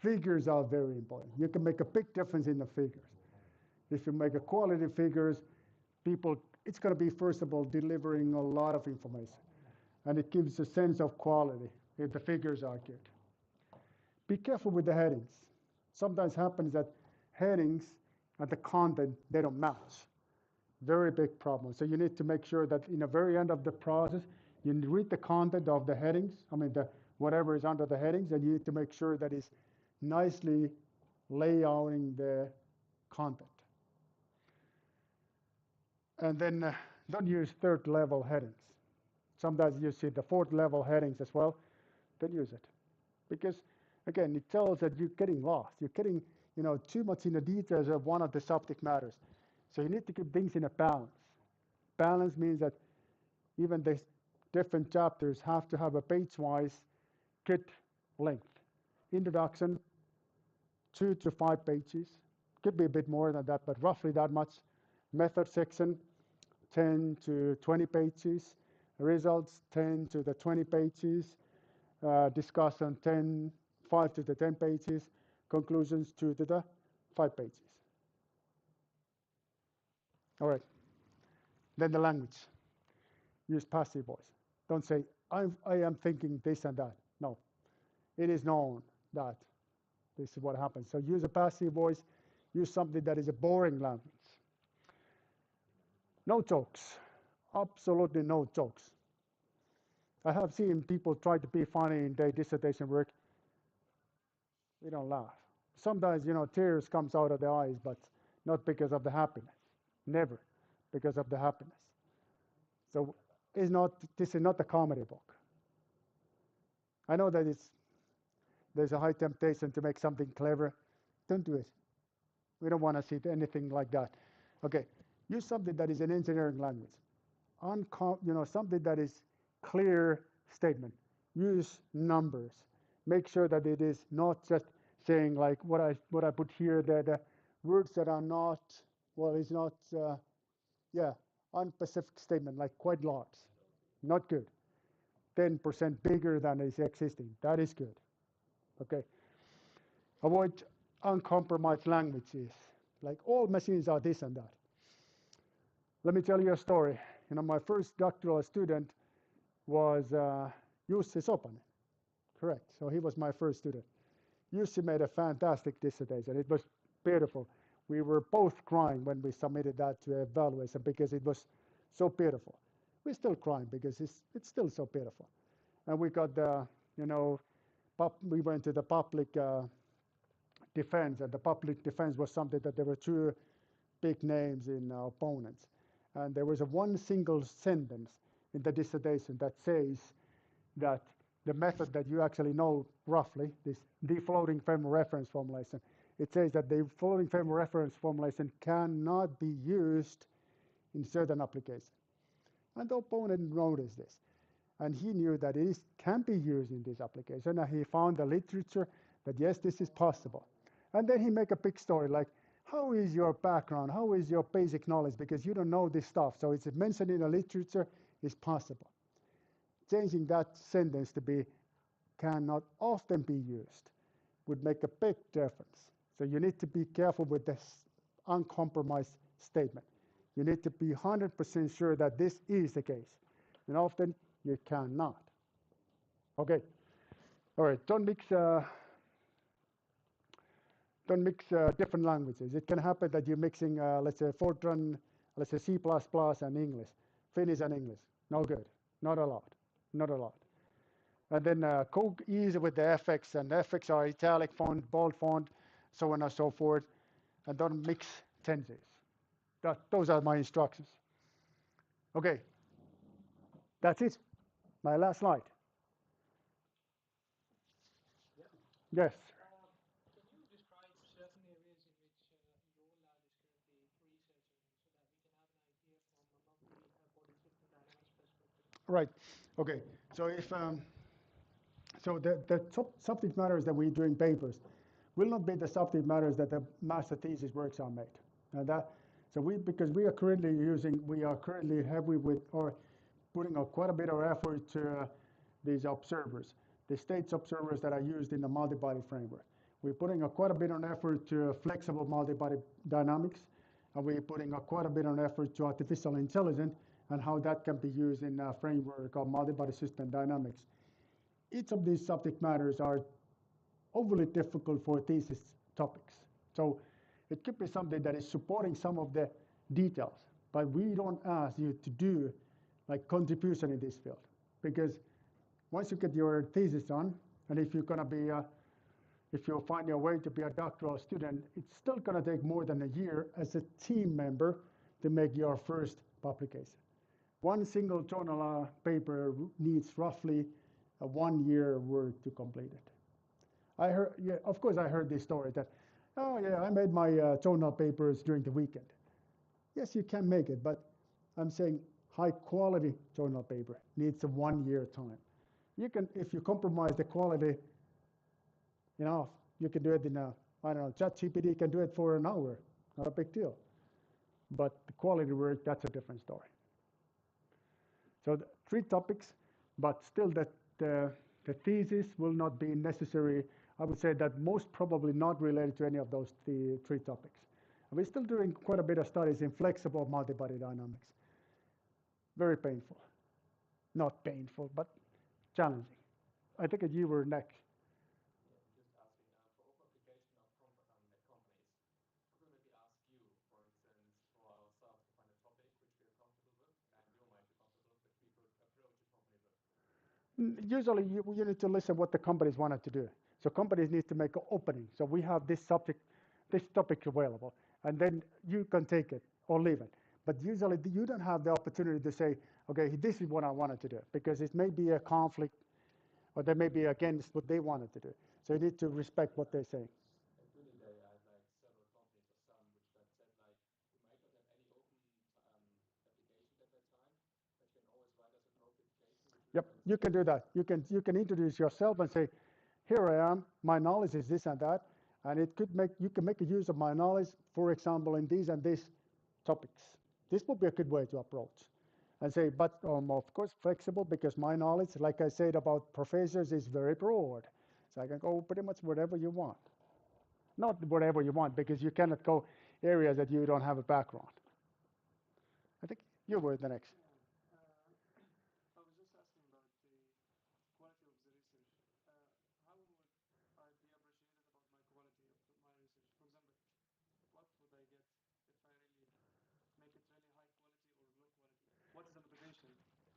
Figures are very important. You can make a big difference in the figures. If you make a quality figures, people, it's going to be, first of all, delivering a lot of information. And it gives a sense of quality if the figures are good. Be careful with the headings. Sometimes happens that headings and the content, they don't match. Very big problem. So you need to make sure that in the very end of the process, you read the content of the headings, whatever is under the headings, and you need to make sure that it's nicely layouting the content. And then don't use third level headings. Sometimes you see the fourth level headings as well. Don't use it. Because again, it tells that you're getting lost. You're getting too much in the details of one of the subject matters. So you need to keep things in a balance. Balance means that even the different chapters have to have a page-wise good length. Introduction, 2 to 5 pages. Could be a bit more than that, but roughly that much. Method section, 10 to 20 pages. Results, 10 to the 20 pages. Discussion, 5 to the 10 pages. Conclusions, 2 to the 5 pages. All right. Then the language. Use passive voice. Don't say, I am thinking this and that. No. It is known that this is what happens. So use a passive voice. Use something that is a boring language. No jokes. Absolutely no jokes. I have seen people try to be funny in their dissertation work. We don't laugh. Sometimes, tears comes out of the eyes, but not because of the happiness. Never because of the happiness. So this is not a comedy book. I know that there's a high temptation to make something clever. Don't do it. We don't want to see anything like that. Okay, use something that is an engineering language. Something that is clear statement. Use numbers. Make sure that it is not just saying like what I put here, the words that are not, it's not, unspecific statement, like quite large. Not good. 10% bigger than is existing. That is good. Okay. Avoid uncompromised languages. Like all machines are this and that. Let me tell you a story. My first doctoral student was Jussi Sopanen. Correct. So he was my first student. Jussi made a fantastic dissertation. It was beautiful. We were both crying when we submitted that to evaluation because it was so beautiful. We're still crying because it's still so beautiful. And we got we went to the public defense, and the public defense was something that there were two big names in opponents. And there was one single sentence in the dissertation that says that the method that you actually know roughly, this defloating frame of reference formulation, it says that the floating frame of reference formulation cannot be used in certain applications. And the opponent noticed this. And he knew that it can be used in this application. And he found the literature that, yes, this is possible. And then he make a big story like, how is your background? How is your basic knowledge? Because you don't know this stuff. So it's mentioned in the literature is possible. Changing that sentence to be cannot often be used would make a big difference. So you need to be careful with this uncompromised statement. You need to be 100% sure that this is the case. And often you cannot. Okay. All right. Don't mix different languages. It can happen that you're mixing, let's say, Fortran, let's say C++ and English, Finnish and English. No good. Not allowed. Not allowed. And then go easy with the FX, and FX are italic font, bold font, so on and so forth. And don't mix tenses. Those are my instructions. Okay. That's it. My last slide. Yeah. Yes. Can you describe certain areas in which your lab is currently researching in so that we can have an idea from a multi-body system dynamics perspective? Right. Okay. So the subject matters that we're doing papers will not be the subject matters that the master thesis works are made. And because we are currently heavy with or putting quite a bit of effort to these observers, the states observers that are used in the multi-body framework. We're putting quite a bit of effort to flexible multi-body dynamics, and we're putting quite a bit of effort to artificial intelligence and how that can be used in a framework of multi-body system dynamics. Each of these subject matters are overly difficult for thesis topics. So it could be something that is supporting some of the details, but we don't ask you to do like contribution in this field, because once you get your thesis done, and if you're going to be if you find your way to be a doctoral student, it's still going to take more than a year as a team member to make your first publication. One single journal paper needs roughly a 1 year work to complete it. I heard, yeah, of course, I heard this story that, oh yeah, I made my journal papers during the weekend. Yes, you can make it, but I'm saying high quality journal paper needs a 1 year time. You can, if you compromise the quality enough, you can do it in a, I don't know, ChatGPT can do it for an hour, not a big deal. But the quality work, that's a different story. So the 3 topics, but still the thesis will not be necessary. I would say that most probably not related to any of those 3 topics. And we're still doing quite a bit of studies in flexible multi-body dynamics. Very painful. Not painful, but challenging. I think you were next. Yeah, just asking for open application of companies. We could maybe ask you, for instance, for ourselves to find a topic which we are comfortable with, and you might be comfortable, which we could approach a company with. Usually you need to listen what the companies wanted to do. So companies need to make an opening. So we have this subject, this topic available, and then you can take it or leave it. But usually you don't have the opportunity to say, okay, this is what I wanted to do, because it may be a conflict or they may be against what they wanted to do. So you need to respect what they're saying. At uni day, I had like several companies or some which that said like we might not have any open applications at that time, but you can always write us a notification which we will Yep, you consider. can do that. You can introduce yourself and say, here I am, my knowledge is this and that, and it could make you can make a use of my knowledge, for example, in these and these topics. This would be a good way to approach. And say, but of course flexible, because my knowledge, like I said about professors, is very broad. So I can go pretty much whatever you want. Not whatever you want, because you cannot go areas that you don't have a background. I think you were the next. Yeah. I was just asking about the quality of the research. How would I be appreciated about my quality of my research? For example, what would I get if I really make it really high quality or low quality? What is the motivation?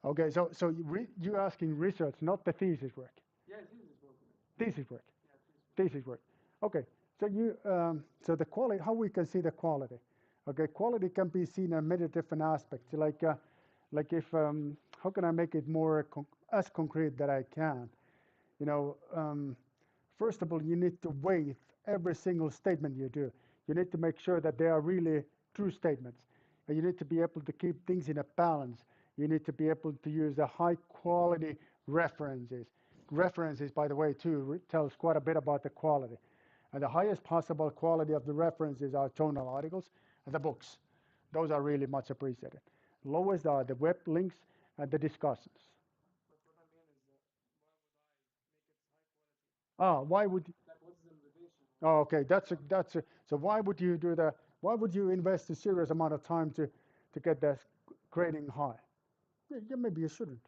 Okay, so you're asking research, not the thesis work. Yeah, thesis work. Thesis work. Yeah, thesis work. Thesis work. Okay, so so the quality, how we can see the quality? Okay, quality can be seen in many different aspects. Like if how can I make it more as concrete that I can? You know, first of all, you need to weigh every single statement you do. You need to make sure that they are really true statements. And you need to be able to keep things in a balance. You need to be able to use the high quality references. References, by the way, too, tells quite a bit about the quality. And the highest possible quality of the references are journal articles and the books. Those are really much appreciated. Lowest are the web links and the discussions. But what I mean is, why would I make it high quality? Why would Like, what is the motivation? Oh, okay, so why would you do that? Why would you invest a serious amount of time to get that grading high? Yeah, maybe you shouldn't.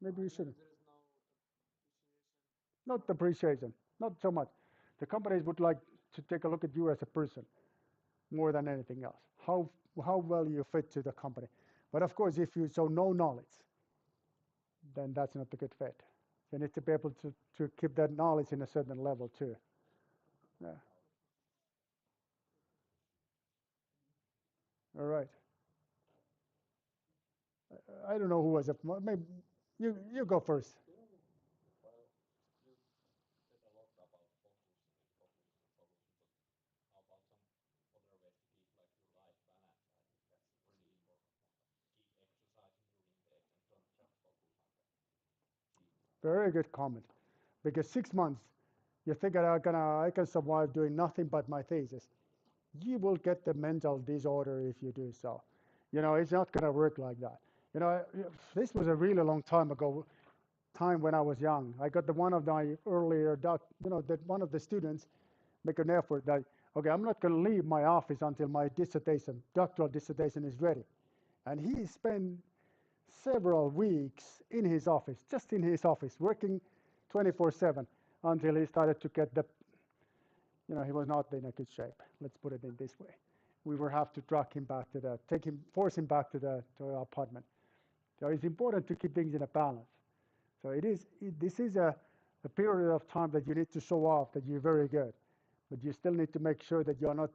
Maybe you Like, shouldn't. there is no appreciation Not for. appreciation, not so much. The companies would like to take a look at you as a person more than anything else. How well you fit to the company. But of course, if you show no knowledge, then that's not a good fit. You need to be able to keep that knowledge in a certain level too. Yeah. All right. I don't know who was up. Maybe you go first. Well, you said a lot about focus and focus and focus, but how about some other ways to keep like your life balance? I think that's really important one. Keep exercising during the days and don't just focus on the thesis. Very good comment. Because 6 months, you think I can survive doing nothing but my thesis. You will get the mental disorder if you do so. You know, it's not going to work like that. You know, this was a really long time ago. time when I was young. I got the one of my earlier, that one of the students make an effort that, okay, I'm not going to leave my office until my dissertation, doctoral dissertation is ready. And he spent several weeks in his office, just in his office, working 24/7 until he started to get he was not in a good shape. Let's put it in this way. We will have to drag him back to force him back to the apartment. So it's important to keep things in a balance. So this is a period of time that you need to show off that you're very good, but you still need to make sure that you're not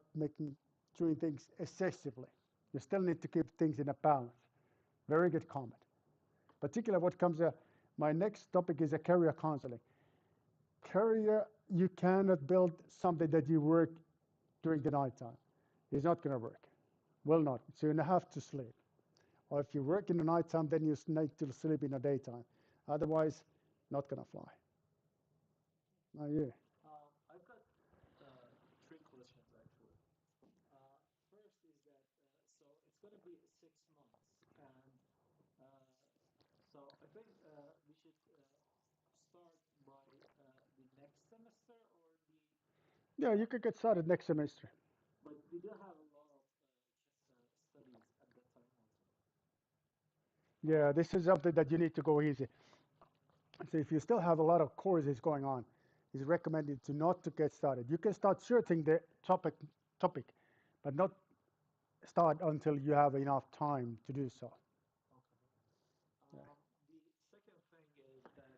doing things excessively. You still need to keep things in a balance. Very good comment. Particularly what comes, my next topic is a career counseling. Career, you cannot build something that you work during the nighttime. It's not going to work. Will not. So you have to sleep. Or if you work in the nighttime, then you need to sleep in the daytime. Otherwise, not going to fly. Not you. I've got three questions actually. First is that so it's going to be 6 months, and so I think we should start by the next semester or the. Yeah, you could get started next semester. But we do have a lot of studies at that time also. Yeah, this is something that you need to go easy. So if you still have a lot of courses going on, it's recommended to not to get started. You can start searching the topic, but not start until you have enough time to do so. Okay. Yeah. The second thing is that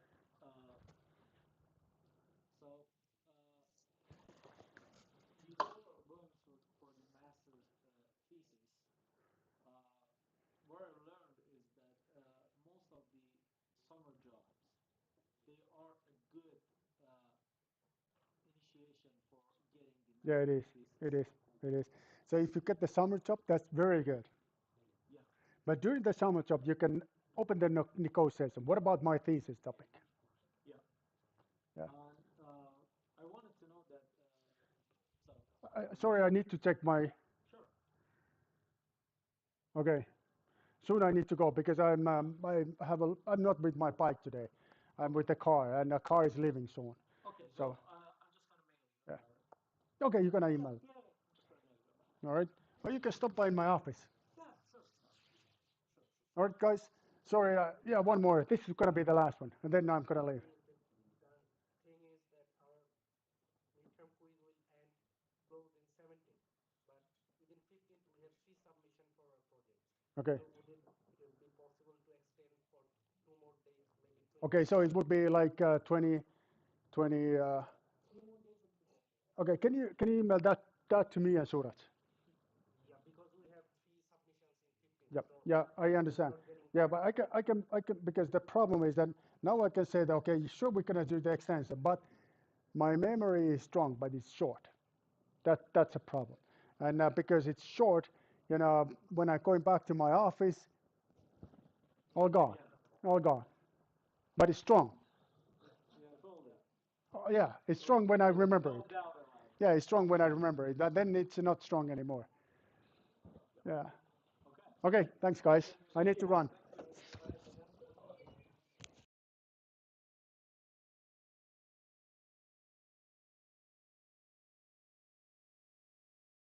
so uh, you go going for the master's thesis. Uh, what I learned is that most of the summer jobs they are a good uh, initiation for getting the Yeah, it master's is. It thesis. is. It is. So if you get the summer job, that's very good. Yeah, But during the summer job, you can open the negotiation. What about my thesis topic? yeah. Yeah. And I wanted to know that. So Sorry, I need to check my. sure. Okay. Soon I need to go because I'm not with my bike today. I'm Okay. with the car, and the car is leaving soon. Okay. So So I'm just gonna mail you yeah. about it. Okay, you're gonna Yeah. email. Yeah. Yeah. I'm just gonna mail you about it. All right. Or you can stop by in my office. Yeah. Sure. Sure. Sure. All right, guys. Sorry. Yeah, one more. This is gonna be the last one, and then I'm gonna leave. Okay, okay. The thing is that our midterm quiz will end close in 17th, but within 15th we have three submission for our projects. Okay. So would it be possible to extend for 2 more days, maybe Okay. 20th? So it would be like 20, 20. 3 more days would be possible. Okay. Can you email that to me and Suraj? Yeah, because we have three submissions in 15th, Yeah, so yeah, I we are understand. not getting Yeah, time. but I can, because the problem is that now I can say that, okay, sure, we're gonna do the extension, but my memory is strong, but it's short. That's a problem. And because it's short, when I'm going back to my office, all gone, Yeah. all gone. But it's strong. Yeah, Yeah. Totally. Oh, yeah, it's No. strong when I No. remember No it. doubt about it. Yeah, it's strong when I remember it. Then it's not strong anymore. Yeah. Okay. Okay, thanks, guys. I need to Yeah. run. Thank you. Bye.